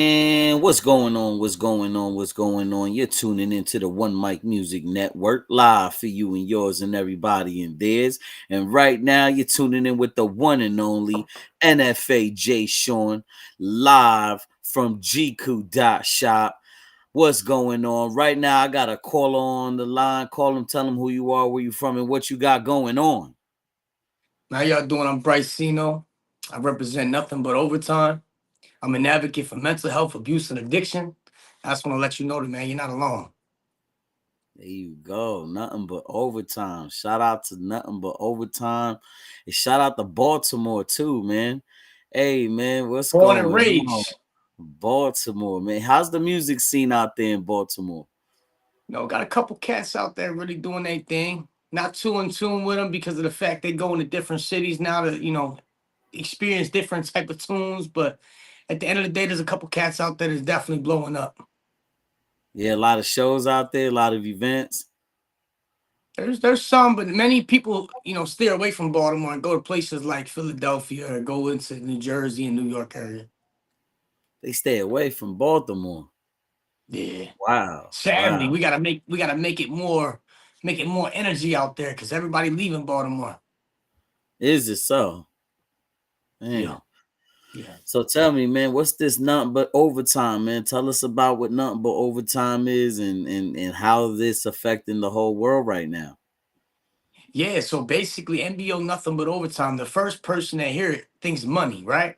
And what's going on? What's going on? What's going on? You're tuning into the One Mic Music Network live for you and yours and everybody in theirs. And right now, you're tuning in with the one and only NFA J. Sean live from jiku.shop. What's going on? Right now, I got a caller on the line. Call him, tell him who you are, where you from, and what you got going on. How y'all doing? I'm Bryce Cino. I represent Nothing But Overtime. I'm an advocate for mental health, abuse, and addiction. I just want to let you know that, man, you're not alone. There you go. Nothing but overtime. Shout out to nothing but overtime. And shout out to Baltimore too, man. Hey man, what's Born and going on? raised. Baltimore, man. How's the music scene out there in Baltimore? Got a couple cats out there really doing their thing. Not too in tune with them because of the fact they go into different cities now to, experience different type of tunes. But at the end of the day, there's a couple cats out there that's definitely blowing up. Yeah, a lot of shows out there, a lot of events. There's some, but many people, steer away from Baltimore and go to places like Philadelphia or go into New Jersey and New York area. They stay away from Baltimore. Yeah. Wow. Sadly, Wow. we gotta make it more energy out there because everybody leaving Baltimore. Is it so? Yeah, Man. yeah. So tell me, man, what's this nothing but overtime, man? Tell us about what nothing but overtime is and how this affecting the whole world right now. Yeah, so basically NBO Nothing But Overtime. The first person that hear it thinks money, right?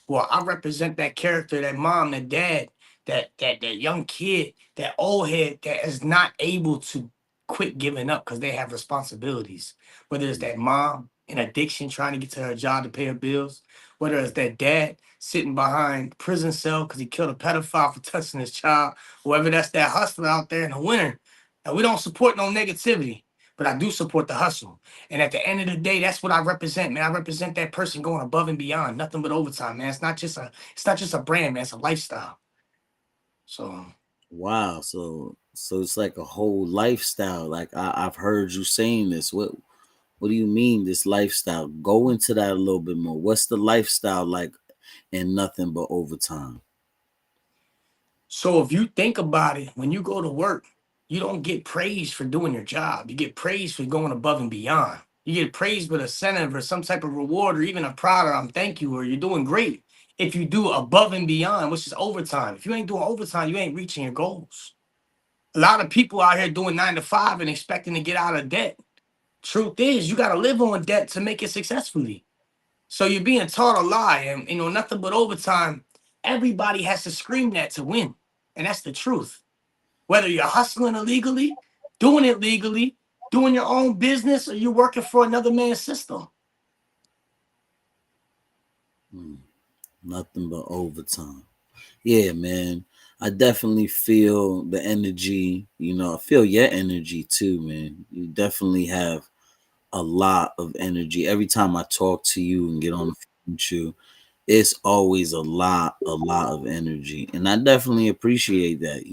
Well, I represent that character, that mom, that dad, that young kid, that old head that is not able to quit giving up because they have responsibilities. Whether it's that mom in addiction trying to get to her job to pay her bills, whether it's that dad sitting behind prison cell because he killed a pedophile for touching his child, whether that's that hustler out there in the winter. And we don't support no negativity, but I do support the hustle. And at the end of the day, that's what I represent, man. I represent that person going above and beyond, nothing but overtime, man. It's not just a brand, man. It's a lifestyle. So Wow. So it's like a whole lifestyle. Like I've heard you saying this. What do you mean this lifestyle? Go into that a little bit more. What's the lifestyle like in nothing but overtime? so if you think about it, when you go to work, you don't get praised for doing your job. You get praised for going above and beyond. You get praised with a incentive or some type of reward or even a prod or thank you or you're doing great if you do above and beyond, which is overtime. If you ain't doing overtime, you ain't reaching your goals. A lot of people out here doing 9 to 5 and expecting to get out of debt. Truth is, you got to live on debt to make it successfully. So you're being taught a lie, and nothing but overtime. Everybody has to scream that to win, and that's the truth. Whether you're hustling illegally, doing it legally, doing your own business, or you're working for another man's system. Hmm, nothing but overtime. Yeah, man. I definitely feel the energy. I feel your energy too, man. You definitely have a lot of energy. Every time I talk to you and get on the phone with you, it's always a lot of energy. And I definitely appreciate that.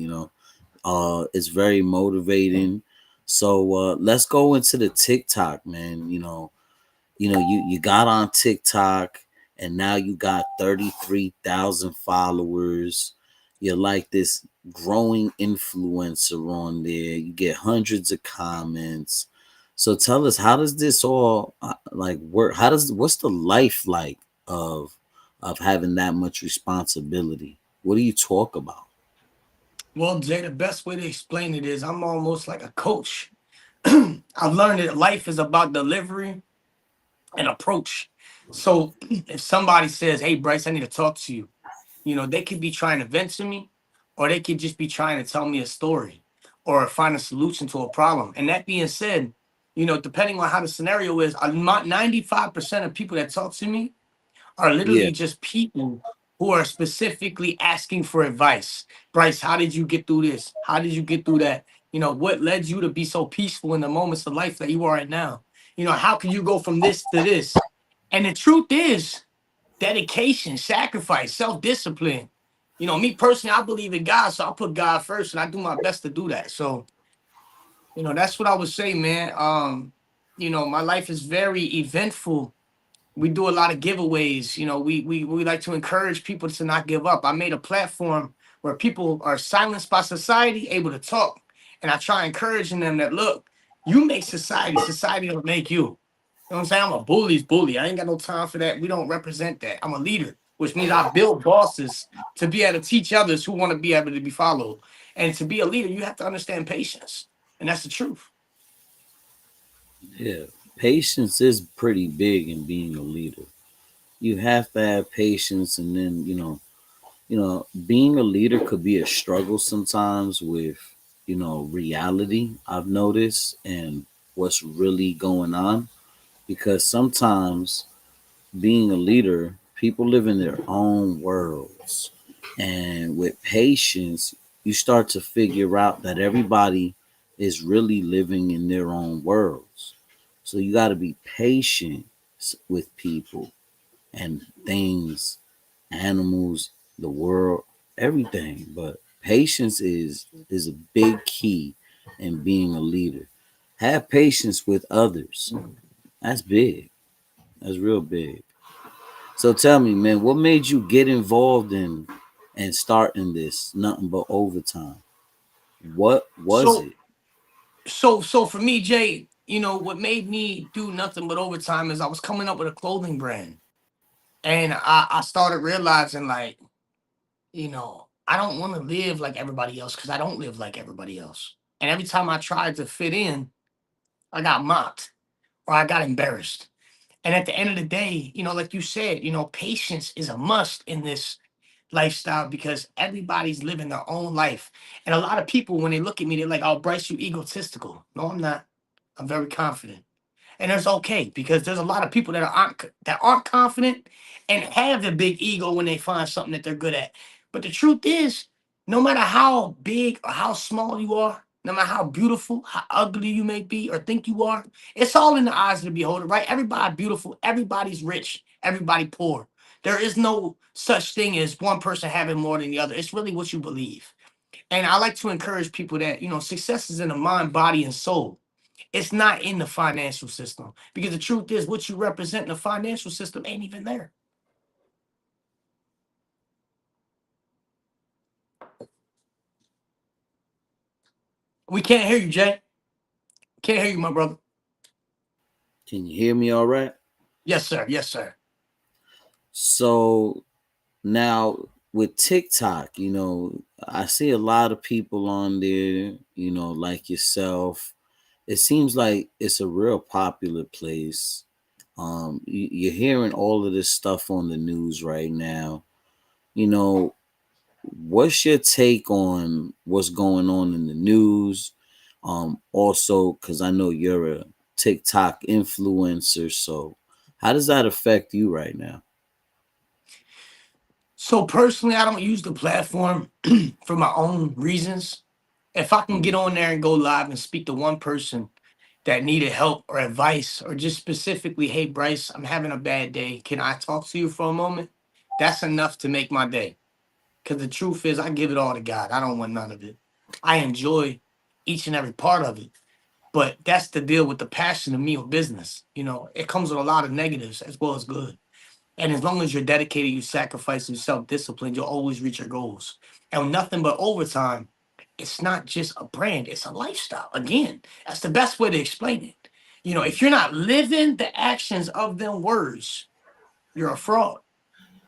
It's very motivating. So let's go into the TikTok, man. You got on TikTok and now you got 33,000 followers. You're like this growing influencer on there. You get hundreds of comments. So tell us, how does this all like work? What's the life like of having that much responsibility? What do you talk about? Well, Jay, the best way to explain it is I'm almost like a coach. I've learned that life is about delivery and approach. So if somebody says, "Hey, Bryce, I need to talk to you," they could be trying to vent to me, or they could just be trying to tell me a story or find a solution to a problem. And that being said, depending on how the scenario is, 95% of people that talk to me are Yeah. literally just people who are specifically asking for advice. Bryce, how did you get through this? How did you get through that? What led you to be so peaceful in the moments of life that you are at now? How can you go from this to this? And the truth is, dedication, sacrifice, self-discipline. Me personally, I believe in God, so I put God first and I do my best to do that. So, that's what I would say, man. My life is very eventful We do a lot of giveaways. We like to encourage people to not give up. I made a platform where people are silenced by society, able to talk. And I try encouraging them that look, you make society, society will make you. You know what I'm saying? I'm a bully's bully. I ain't got no time for that. We don't represent that. I'm a leader, which means I build bosses to be able to teach others who want to be able to be followed. And to be a leader, you have to understand patience. And that's the truth. Yeah, patience is pretty big in being a leader. You have to have patience, and then being a leader could be a struggle sometimes with reality. I've noticed and what's really going on because sometimes being a leader, people live in their own worlds. And with patience, you start to figure out that everybody is really living in their own worlds. So you got to be patient with people and things, animals, the world, everything. But patience is a big key in being a leader. Have patience with others. That's big. That's real big. So tell me, man, what made you get involved in and start in this nothing but overtime? What was So it? so for me, Jay, what made me do nothing but overtime is I was coming up with a clothing brand. And I started realizing like, I don't want to live like everybody else because I don't live like everybody else. And every time I tried to fit in, I got mocked or I got embarrassed. And at the end of the day, like you said, patience is a must in this lifestyle because everybody's living their own life. And a lot of people, when they look at me, they're like, oh, Bryce, you egotistical. No, I'm not. I'm very confident. And that's okay because there's a lot of people that aren't confident and have a big ego when they find something that they're good at. But the truth is, no matter how big or how small you are, no matter how beautiful, how ugly you may be or think you are, it's all in the eyes of the beholder, right? Everybody beautiful, everybody's rich, everybody poor. There is no such thing as one person having more than the other. It's really what you believe. And I like to encourage people that, success is in the mind, body, and soul. It's not in the financial system because the truth is, what you represent in the financial system ain't even there. We can't hear you, Jay. Can't hear you, my brother. Can you hear me all right? Yes, sir. Yes, sir. So now with TikTok, I see a lot of people on there, like yourself. It seems like it's a real popular place. You're hearing all of this stuff on the news right now. You know, what's your take on what's going on in the news? Also, because I know you're a TikTok influencer, so how does that affect you right now? So personally, I don't use the platform for my own reasons. If I can get Mm. on there and go live and speak to one person that needed help or advice, or just specifically, hey Bryce, I'm having a bad day. Can I talk to you for a moment? That's enough to make my day. Because the truth is, I give it all to God. I don't want none of it. I enjoy each and every part of it. But that's the deal with the passion of me of business. It comes with a lot of negatives as well as good. And as long as you're dedicated, you sacrifice, and self-discipline, you'll always reach your goals. And nothing but overtime, it's not just a brand, it's a lifestyle. Again, that's the best way to explain it. If you're not living the actions of them words, you're a fraud.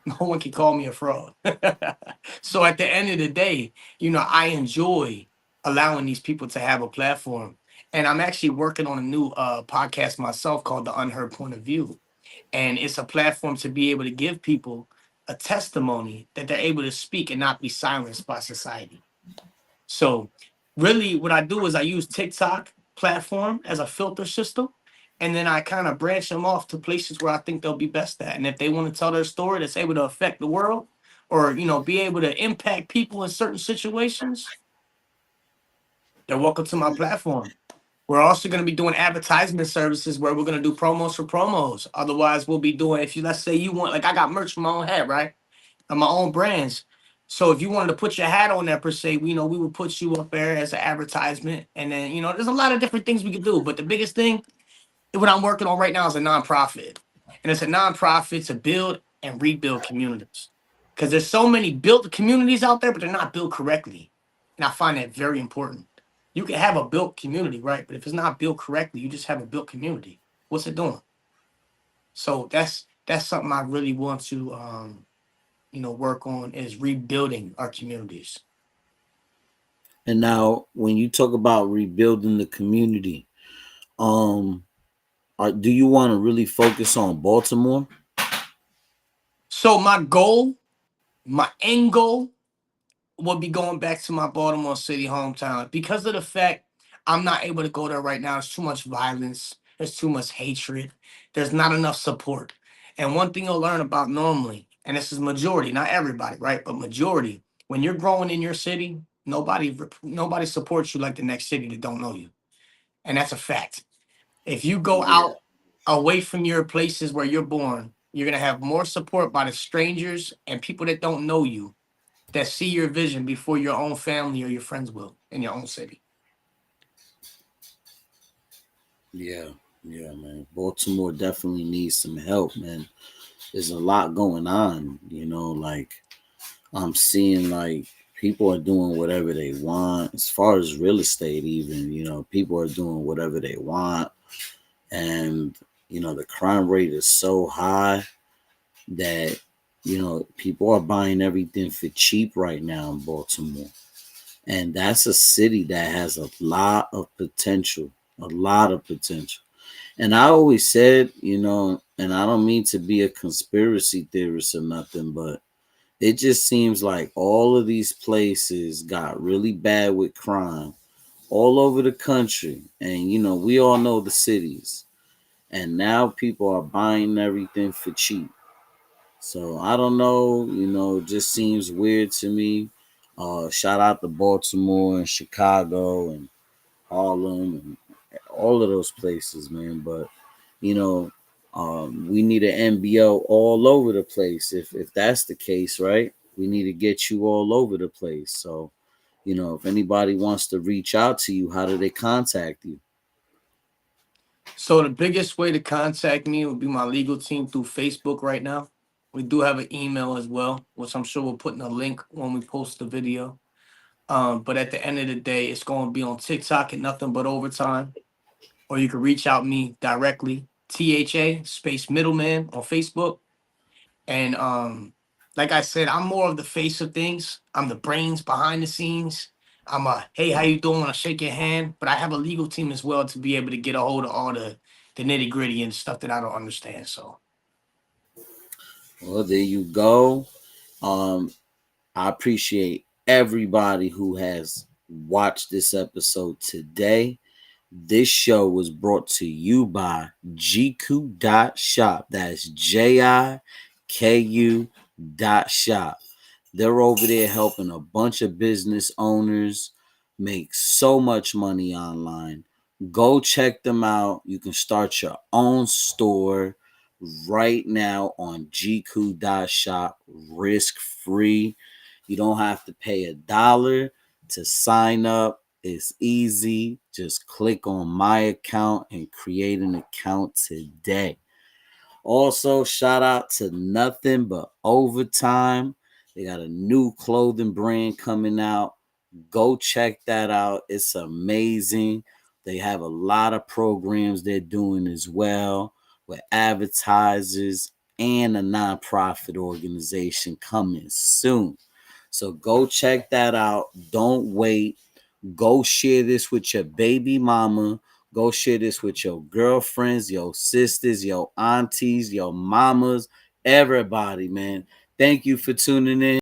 No one can call me a fraud. So at the end of the day, I enjoy allowing these people to have a platform. And I'm actually working on a new podcast myself called The Unheard Point of View. And it's a platform to be able to give people a testimony that they're able to speak and not be silenced by society. So really what I do is I use TikTok platform as a filter system. And then I kind of branch them off to places where I think they'll be best at. And if they want to tell their story that's able to affect the world or, be able to impact people in certain situations, they're welcome to my platform. We're also going to be doing advertisement services where we're going to do promos for promos. Otherwise, we'll be doing, if you, let's say you want, like I got merch from my own head, right? Of my own brands. So if you wanted to put your hat on there per se, we would put you up there as an advertisement. And then, there's a lot of different things we could do. But the biggest thing, what I'm working on right now is a nonprofit. And it's a nonprofit to build and rebuild communities. Because there's so many built communities out there, but they're not built correctly. And I find that very important. You can have a built community, right? But if it's not built correctly, you just have a built community. What's it doing? So that's something I really want to work on is rebuilding our communities. And now, when you talk about rebuilding the community, um, do you want to really focus on Baltimore? So my goal, my end goal would be going back to my Baltimore City hometown because of the fact I'm not able to go there right now. There's too much violence. There's too much hatred. There's not enough support. And one thing you'll learn about normally, and this is majority, not everybody, right? But majority, when you're growing in your city, nobody supports you like the next city that don't know you, and that's a fact. If you go Yeah, out away from your places where you're born, you're gonna have more support by the strangers and people that don't know you that see your vision before your own family or your friends will in your own city. yeah, yeah, man. Baltimore definitely needs some help, man. There's a lot going on, like I'm seeing like people are doing whatever they want as far as real estate, even, people are doing whatever they want. And, the crime rate is so high that, people are buying everything for cheap right now in Baltimore. And that's a city that has a lot of potential, a lot of potential. And I always said, and I don't mean to be a conspiracy theorist or nothing, but it just seems like all of these places got really bad with crime all over the country. And, we all know the cities. And now people are buying everything for cheap. So I don't know, it just seems weird to me. Shout out to Baltimore and Chicago and Harlem and all of those places, man. But you know, we need an MBO all over the place. If that's the case, right? We need to get you all over the place. So, if anybody wants to reach out to you, how do they contact you? So the biggest way to contact me would be my legal team through Facebook right now. We do have an email as well, which I'm sure we'll put in a link when we post the video. But at the end of the day, it's going to be on TikTok and Nothing But Overtime, or you can reach out me directly, THA space middleman on Facebook. And like I said, I'm more of the face of things. I'm the brains behind the scenes. I'm a hey, how you doing? I shake your hand, but I have a legal team as well to be able to get a hold of all the nitty gritty and stuff that I don't understand. So Well, there you go. Um, I appreciate everybody who has watched this episode today. This show was brought to you by jiku.shop. That's jiku.shop. They're over there helping a bunch of business owners make so much money online. Go check them out. You can start your own store right now on jiku.shop, risk free. You don't have to pay $1 to sign up. It's easy. Just click on my account and create an account today. Also, shout out to Nothing But Overtime. They got a new clothing brand coming out. Go check that out. It's amazing. They have a lot of programs they're doing as well with advertisers and a nonprofit organization coming soon. So go check that out. Don't wait. Go share this with your baby mama. Go share this with your girlfriends, your sisters, your aunties, your mamas, everybody, man. Thank you for tuning in.